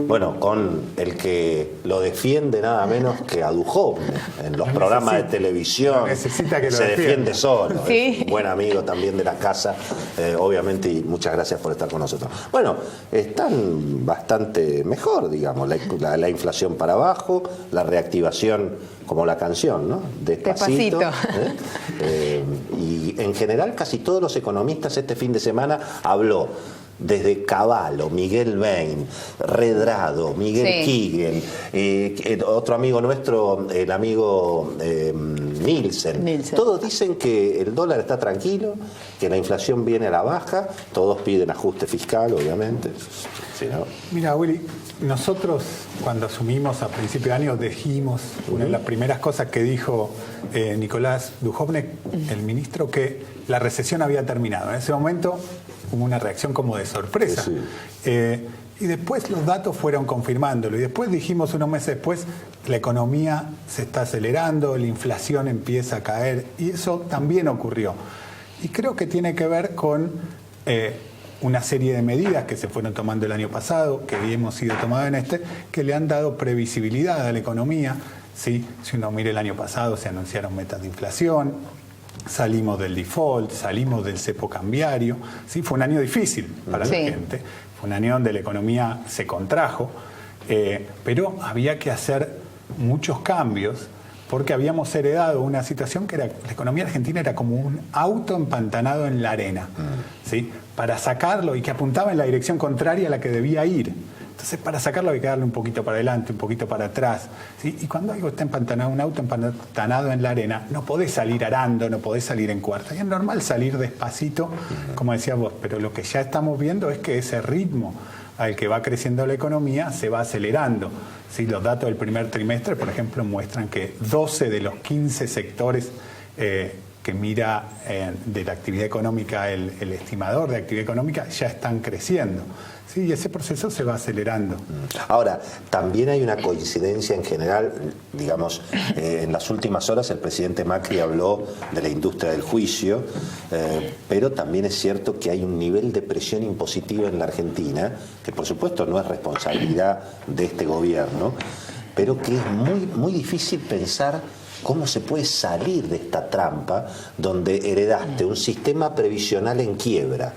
Bueno, con el que lo defiende nada menos que a Duhovne en los programas de televisión. Necesita que lo se defiende defienda. solo. Sí. Es un buen amigo también de la casa, obviamente, y muchas gracias por estar con nosotros. Bueno, están bastante mejor, digamos, la inflación para abajo, la reactivación, como la canción, ¿no? Despacito. Y en general casi todos los economistas este fin de semana habló desde Cavallo, Miguel Bain, Redrado, Miguel Kigel, otro amigo nuestro, el amigo Nielsen. Todos dicen que el dólar está tranquilo, que la inflación viene a la baja, todos piden ajuste fiscal, obviamente. Sí, ¿no? Mira, Willy, nosotros cuando asumimos a principio de año dijimos, una de las primeras cosas que dijo Nicolás Duhovne, el ministro, que la recesión había terminado. En ese momento hubo una reacción como de sorpresa. Y después los datos fueron confirmándolo. Y después dijimos, unos meses después, la economía se está acelerando, la inflación empieza a caer. Y eso también ocurrió. Y creo que tiene que ver con una serie de medidas que se fueron tomando el año pasado, que hemos sido tomadas en que le han dado previsibilidad a la economía. ¿Sí? Si uno mira el año pasado, se anunciaron metas de inflación, salimos del default, salimos del cepo cambiario. ¿Sí? Fue un año difícil para la gente, fue un año donde la economía se contrajo, pero había que hacer muchos cambios porque habíamos heredado una situación que era, la economía argentina era como un auto empantanado en la arena, ¿sí? Para sacarlo y que apuntaba en la dirección contraria a la que debía ir. Entonces, para sacarlo hay que darle un poquito para adelante, un poquito para atrás, ¿sí? Y cuando algo está empantanado, un auto empantanado en la arena, no podés salir arando, no podés salir en cuarta. Y es normal salir despacito, como decías vos, pero lo que ya estamos viendo es que ese ritmo al que va creciendo la economía se va acelerando. ¿Sí? Los datos del primer trimestre, por ejemplo, muestran que 12 de los 15 sectores que mira de la actividad económica, el estimador de actividad económica, ya están creciendo. Sí, y ese proceso se va acelerando. Ahora, también hay una coincidencia en general, digamos, en las últimas horas el presidente Macri habló de la industria del juicio, pero también es cierto que hay un nivel de presión impositiva en la Argentina, que por supuesto no es responsabilidad de este gobierno, pero que es muy, muy difícil pensar cómo se puede salir de esta trampa donde heredaste un sistema previsional en quiebra,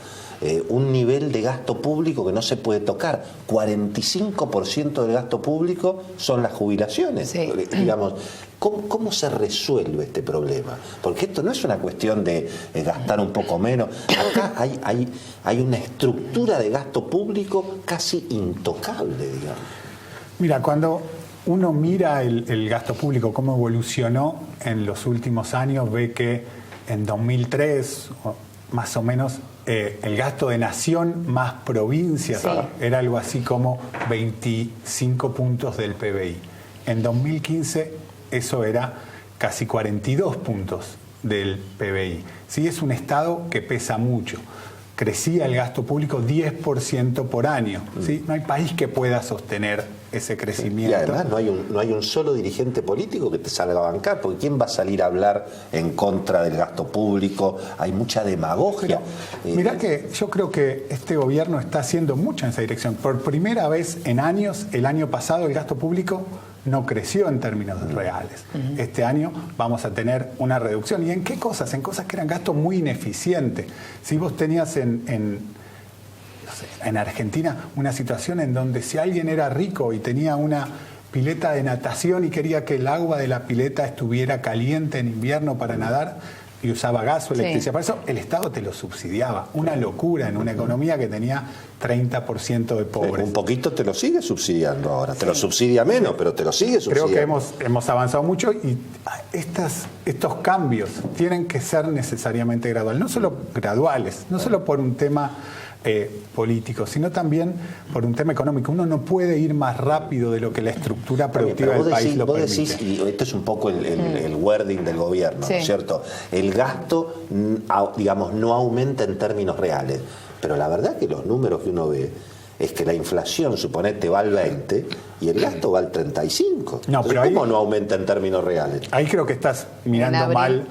un nivel de gasto público que no se puede tocar. 45% del gasto público son las jubilaciones. Sí. Digamos, ¿cómo se resuelve este problema? Porque esto no es una cuestión de gastar un poco menos. Acá hay una estructura de gasto público casi intocable, digamos. Mira, cuando uno mira el gasto público, cómo evolucionó en los últimos años, ve que en 2003, más o menos, el gasto de nación más provincias era algo así como 25 puntos del PBI. En 2015 eso era casi 42 puntos del PBI. ¿Sí? Es un Estado que pesa mucho. Crecía el gasto público 10% por año. ¿Sí? No hay país que pueda sostener ese crecimiento. Y además no hay un solo dirigente político que te salga a bancar, porque ¿quién va a salir a hablar en contra del gasto público? Hay mucha demagogia. Mirá que yo creo que este gobierno está haciendo mucho en esa dirección. Por primera vez en años, el año pasado el gasto público no creció en términos reales. Este año vamos a tener una reducción. ¿Y en qué cosas? En cosas que eran gastos muy ineficientes. Si vos tenías en Argentina una situación en donde si alguien era rico y tenía una pileta de natación y quería que el agua de la pileta estuviera caliente en invierno para nadar, y usaba gas o electricidad, para eso el Estado te lo subsidiaba. Una locura en una economía que tenía 30% de pobres. Un poquito te lo sigue subsidiando ahora, te lo subsidia menos, pero te lo sigue subsidiando. Creo que hemos avanzado mucho y estos cambios tienen que ser necesariamente graduales, no solo por un tema político, sino también por un tema económico. Uno no puede ir más rápido de lo que la estructura productiva del país lo permite. Vos decís, y esto es un poco el wording del gobierno, ¿no es cierto? El gasto, digamos, no aumenta en términos reales, pero la verdad que los números que uno ve es que la inflación, suponete, va al 20 y el gasto va al 35. No, Entonces, pero ¿cómo no aumenta en términos reales? Ahí creo que estás mirando mal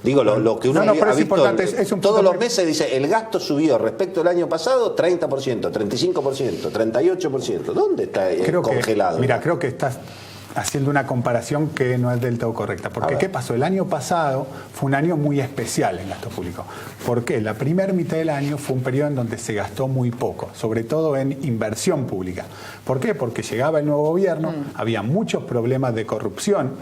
Digo, lo que uno pero ha es visto importante, es un todos punto los meses, dice, el gasto subió respecto al año pasado 30%, 35%, 38%. ¿Dónde está congelado? Creo que estás haciendo una comparación que no es del todo correcta. Porque ¿qué pasó? El año pasado fue un año muy especial en gasto público. ¿Por qué? La primera mitad del año fue un periodo en donde se gastó muy poco, sobre todo en inversión pública. ¿Por qué? Porque llegaba el nuevo gobierno, había muchos problemas de corrupción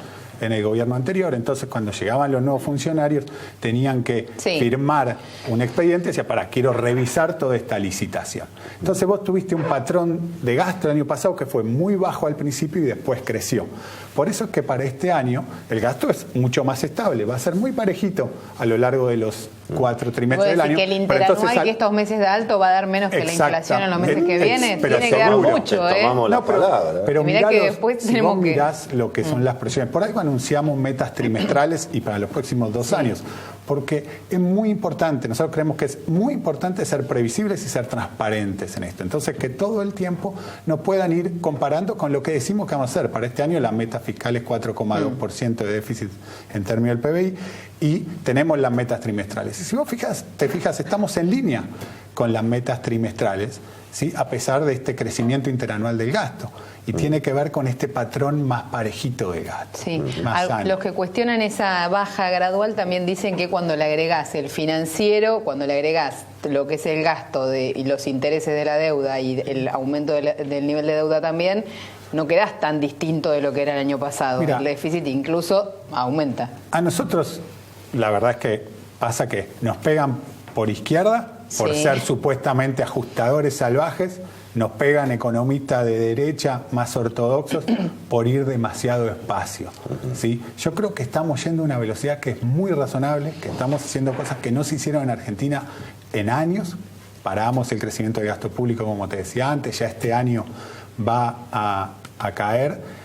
en el gobierno anterior, entonces cuando llegaban los nuevos funcionarios tenían que firmar un expediente y decía, quiero revisar toda esta licitación. Entonces vos tuviste un patrón de gasto el año pasado que fue muy bajo al principio y después creció. Por eso es que para este año el gasto es mucho más estable, va a ser muy parejito a lo largo de los 4 trimestres del año. Que el interanual, que estos meses de alto va a dar menos que la inflación en los meses que vienen, tiene que dar mucho. Tomamos la palabra. Pero mirá que después si vos mirás lo que son las presiones, por ahí anunciamos metas trimestrales y para los próximos 2 años, porque es muy importante, nosotros creemos que es muy importante ser previsibles y ser transparentes en esto. Entonces, que todo el tiempo nos puedan ir comparando con lo que decimos que vamos a hacer. Para este año la meta fiscal es 4,2% de déficit en términos del PBI y tenemos las metas trimestrales. Y si vos te fijas, estamos en línea con las metas trimestrales, ¿sí? A pesar de este crecimiento interanual del gasto. Y tiene que ver con este patrón más parejito de gasto. Sí. Los que cuestionan esa baja gradual también dicen que cuando le agregás el financiero, cuando le agregás lo que es el gasto y los intereses de la deuda y el aumento del nivel de deuda también, no quedás tan distinto de lo que era el año pasado. Mirá, el déficit incluso aumenta. A nosotros, la verdad es que pasa que nos pegan por izquierda, por ser supuestamente ajustadores salvajes, nos pegan economistas de derecha más ortodoxos por ir demasiado despacio, ¿sí? Yo creo que estamos yendo a una velocidad que es muy razonable, que estamos haciendo cosas que no se hicieron en Argentina en años. Paramos el crecimiento del gasto público, como te decía antes, ya este año va a caer.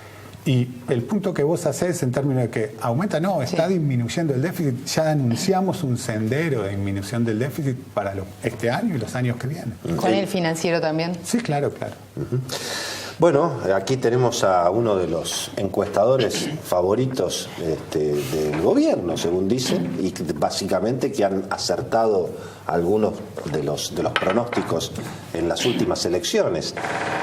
Y el punto que vos hacés en términos de que aumenta, no, está disminuyendo el déficit. Ya anunciamos un sendero de disminución del déficit para este año y los años que vienen. ¿Con el financiero también? Sí, claro. Bueno, aquí tenemos a uno de los encuestadores favoritos del gobierno, según dicen, y básicamente que han acertado algunos de los pronósticos en las últimas elecciones.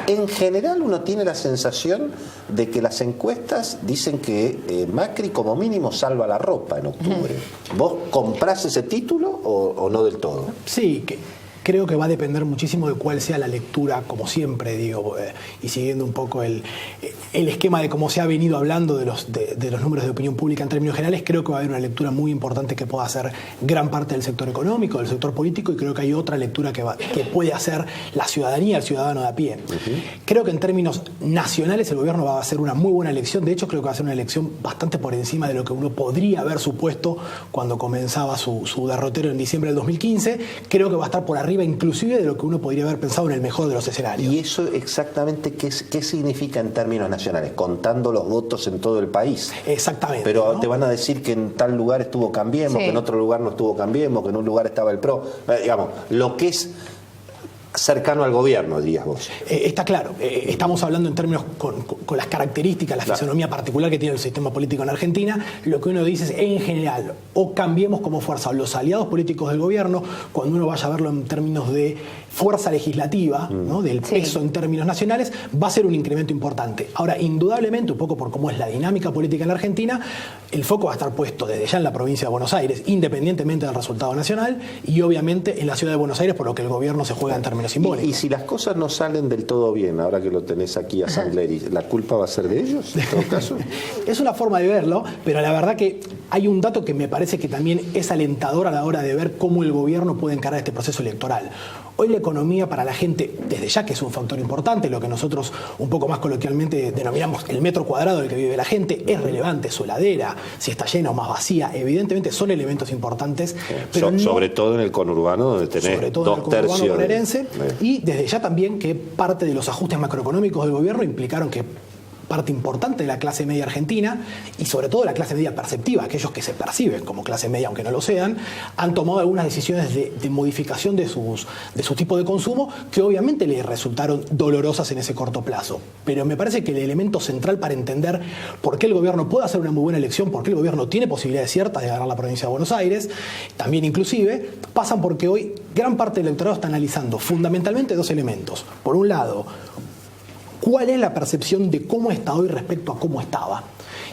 En general uno tiene la sensación de que las encuestas dicen que Macri como mínimo salva la ropa en octubre. ¿Vos comprás ese título o no del todo? Sí, creo que va a depender muchísimo de cuál sea la lectura, como siempre digo, y siguiendo un poco el esquema de cómo se ha venido hablando de los números de opinión pública en términos generales. Creo que va a haber una lectura muy importante que pueda hacer gran parte del sector económico, del sector político, y creo que hay otra lectura que puede hacer la ciudadanía, el ciudadano de a pie. Creo que en términos nacionales el gobierno va a hacer una muy buena elección. De hecho, creo que va a ser una elección bastante por encima de lo que uno podría haber supuesto cuando comenzaba su derrotero en diciembre del 2015. Creo que va a estar por arriba inclusive de lo que uno podría haber pensado en el mejor de los escenarios. ¿Y eso exactamente qué significa en términos nacionales? Contando los votos en todo el país. Exactamente. Pero ¿no? Te van a decir que en tal lugar estuvo Cambiemos, que en otro lugar no estuvo Cambiemos, que en un lugar estaba el PRO. Digamos, lo que es cercano al gobierno, dirías vos. Está claro. Estamos hablando en términos con las características, la fisonomía particular que tiene el sistema político en Argentina. Lo que uno dice es, en general, o Cambiemos como fuerza, o los aliados políticos del gobierno, cuando uno vaya a verlo en términos de fuerza legislativa, ¿no? Del peso en términos nacionales, va a ser un incremento importante. Ahora, indudablemente, un poco por cómo es la dinámica política en la Argentina, el foco va a estar puesto desde ya en la provincia de Buenos Aires, independientemente del resultado nacional, y obviamente en la ciudad de Buenos Aires, por lo que el gobierno se juega en términos simbólicos. Y si las cosas no salen del todo bien, ahora que lo tenés aquí a Sandleri, ¿la culpa va a ser de ellos en todo caso? Es una forma de verlo, pero la verdad que hay un dato que me parece que también es alentador a la hora de ver cómo el gobierno puede encarar este proceso electoral. Hoy la economía para la gente, desde ya que es un factor importante, lo que nosotros un poco más coloquialmente denominamos el metro cuadrado del que vive la gente, es relevante, su heladera, si está llena o más vacía, evidentemente son elementos importantes. Pero sobre todo en el conurbano, donde tenés 2/3. Y desde ya también que parte de los ajustes macroeconómicos del gobierno implicaron que parte importante de la clase media argentina y sobre todo la clase media perceptiva, aquellos que se perciben como clase media aunque no lo sean, han tomado algunas decisiones de modificación de su tipo de consumo que obviamente les resultaron dolorosas en ese corto plazo. Pero me parece que el elemento central para entender por qué el gobierno puede hacer una muy buena elección, por qué el gobierno tiene posibilidades ciertas de ganar la provincia de Buenos Aires, también inclusive, pasan porque hoy gran parte del electorado está analizando fundamentalmente dos elementos. Por un lado, ¿cuál es la percepción de cómo está hoy respecto a cómo estaba?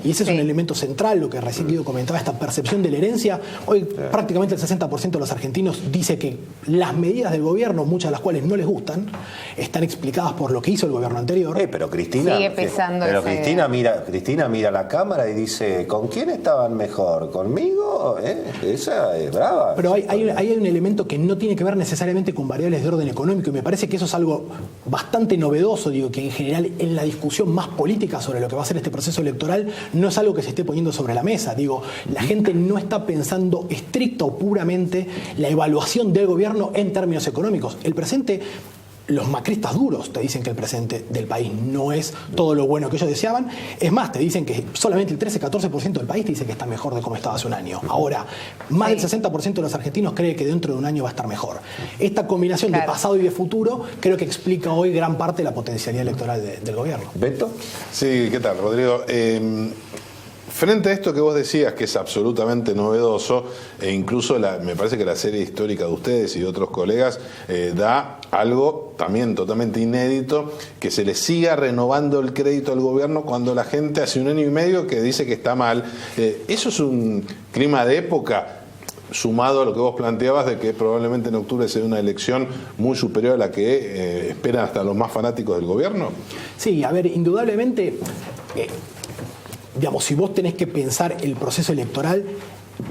Y ese es un elemento central, lo que recién Guido comentaba, esta percepción de la herencia. Hoy prácticamente el 60% de los argentinos dice que las medidas del gobierno, muchas de las cuales no les gustan, están explicadas por lo que hizo el gobierno anterior. Pero Cristina, sigue pesando Cristina mira la cámara y dice, ¿con quién estaban mejor? ¿Conmigo? Esa es brava. Pero hay un elemento que no tiene que ver necesariamente con variables de orden económico y me parece que eso es algo bastante novedoso, digo, que en general en la discusión más política sobre lo que va a ser este proceso electoral no es algo que se esté poniendo sobre la mesa. Digo, la gente no está pensando estricta o puramente la evaluación del gobierno en términos económicos. El presente, los macristas duros te dicen que el presente del país no es todo lo bueno que ellos deseaban. Es más, te dicen que solamente el 13-14% del país te dice que está mejor de como estaba hace un año. Ahora, más del 60% de los argentinos cree que dentro de un año va a estar mejor. Esta combinación de pasado y de futuro creo que explica hoy gran parte de la potencialidad electoral del gobierno. ¿Beto? Sí, ¿qué tal, Rodrigo? Frente a esto que vos decías, que es absolutamente novedoso, e incluso me parece que la serie histórica de ustedes y de otros colegas da algo también totalmente inédito, que se le siga renovando el crédito al gobierno cuando la gente hace un año y medio que dice que está mal. Eso es un clima de época, sumado a lo que vos planteabas de que probablemente en octubre sea una elección muy superior a la que esperan hasta los más fanáticos del gobierno. Sí, a ver, indudablemente, digamos, si vos tenés que pensar el proceso electoral,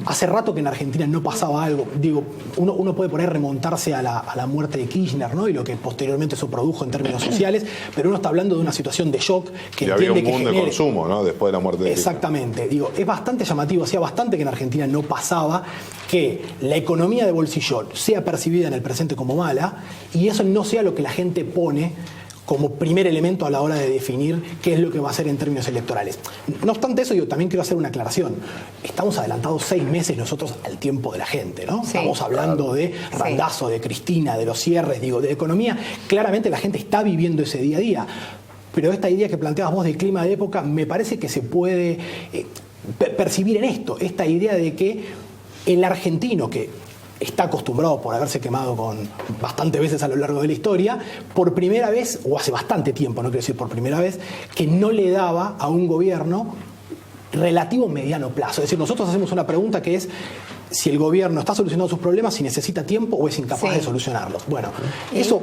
hace rato que en Argentina no pasaba algo. Digo, uno puede por ahí remontarse a la muerte de Kirchner, ¿no? Y lo que posteriormente eso produjo en términos sociales, pero uno está hablando de una situación de shock que y entiende había un boom que de consumo, ¿no? Después de la muerte de Kirchner. Exactamente. Digo, es bastante llamativo, hacía bastante que en Argentina no pasaba que la economía de bolsillo sea percibida en el presente como mala y eso no sea lo que la gente pone como primer elemento a la hora de definir qué es lo que va a hacer en términos electorales. No obstante eso, yo también quiero hacer una aclaración. Estamos adelantados 6 meses nosotros al tiempo de la gente, ¿no? Sí, estamos hablando de Randazzo, de Cristina, de los cierres, digo, de economía. Claramente la gente está viviendo ese día a día. Pero esta idea que planteabas vos del clima de época me parece que se puede percibir en esto. Esta idea de que el argentino que está acostumbrado por haberse quemado con bastantes veces a lo largo de la historia, por primera vez, o hace bastante tiempo, no quiero decir por primera vez, que no le daba a un gobierno relativo mediano plazo. Es decir, nosotros hacemos una pregunta que es si el gobierno está solucionando sus problemas, si necesita tiempo o es incapaz de solucionarlos. Bueno, eso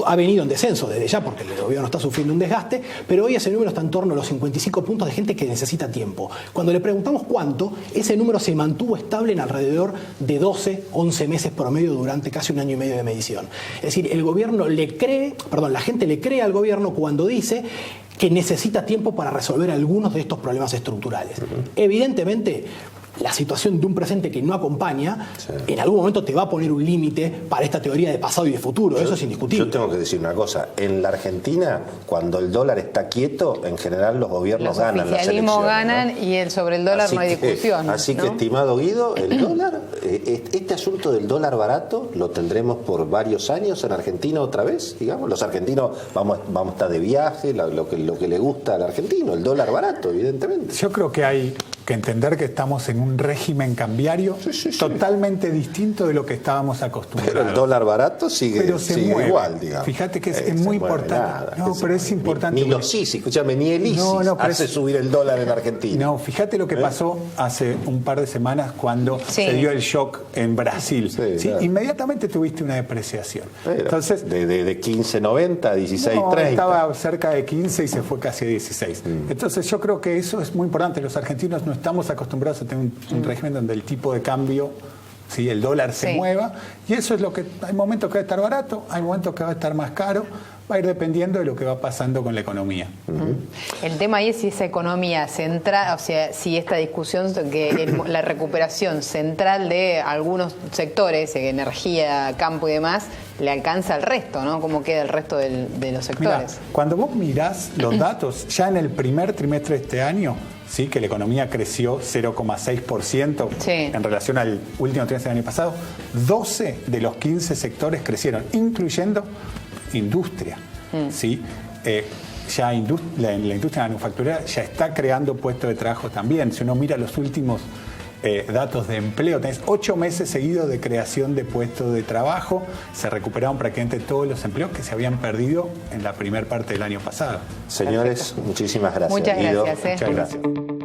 ha venido en descenso desde ya porque el gobierno está sufriendo un desgaste, pero hoy ese número está en torno a los 55 puntos de gente que necesita tiempo. Cuando le preguntamos cuánto, ese número se mantuvo estable en alrededor de 12, 11 meses promedio durante casi un año y medio de medición. Es decir, la gente le cree al gobierno cuando dice que necesita tiempo para resolver algunos de estos problemas estructurales. Evidentemente, la situación de un presente que no acompaña, en algún momento te va a poner un límite para esta teoría de pasado y de futuro. Eso es indiscutible. Yo tengo que decir una cosa. En la Argentina, cuando el dólar está quieto, en general los gobiernos ganan las elecciones. Los ganan, ¿no? Y sobre el dólar no hay discusión. Así ¿no? que, estimado Guido, el dólar, este asunto del dólar barato lo tendremos por varios años en Argentina otra vez, digamos. Los argentinos vamos a estar de viaje, lo que le gusta al argentino, el dólar barato, evidentemente. Yo creo que hay que entender que estamos en un régimen cambiario totalmente distinto de lo que estábamos acostumbrados. Pero el dólar barato sigue igual, digamos. Fíjate que es muy importante. Pero es importante. Ni los ISIS, escúchame, ni el ISIS hace subir el dólar en Argentina. No, fíjate lo que pasó hace un par de semanas cuando se dio el shock en Brasil. Claro. Inmediatamente tuviste una depreciación. Entonces, de 15.90 a 16.30. Estaba cerca de 15 y se fue casi a 16. Entonces yo creo que eso es muy importante. Los argentinos no estamos acostumbrados a tener un régimen donde el tipo de cambio, el dólar se mueva, y eso es lo que hay momentos que va a estar barato, hay momentos que va a estar más caro, va a ir dependiendo de lo que va pasando con la economía. El tema ahí es si esa economía central, o sea, si esta discusión, la recuperación central de algunos sectores, energía, campo y demás, le alcanza al resto, ¿no? ¿Cómo queda el resto de los sectores? Mirá, cuando vos mirás los datos, ya en el primer trimestre de este año, sí, que la economía creció 0,6% en relación al último trimestre del año pasado, 12 de los 15 sectores crecieron, incluyendo industria. ¿Sí? Ya la industria manufacturera ya está creando puestos de trabajo también. Si uno mira los últimos datos de empleo, tenés 8 meses seguidos de creación de puestos de trabajo, se recuperaron prácticamente todos los empleos que se habían perdido en la primera parte del año pasado. Señores, muchísimas gracias. Muchas Guido. gracias. Muchas gracias.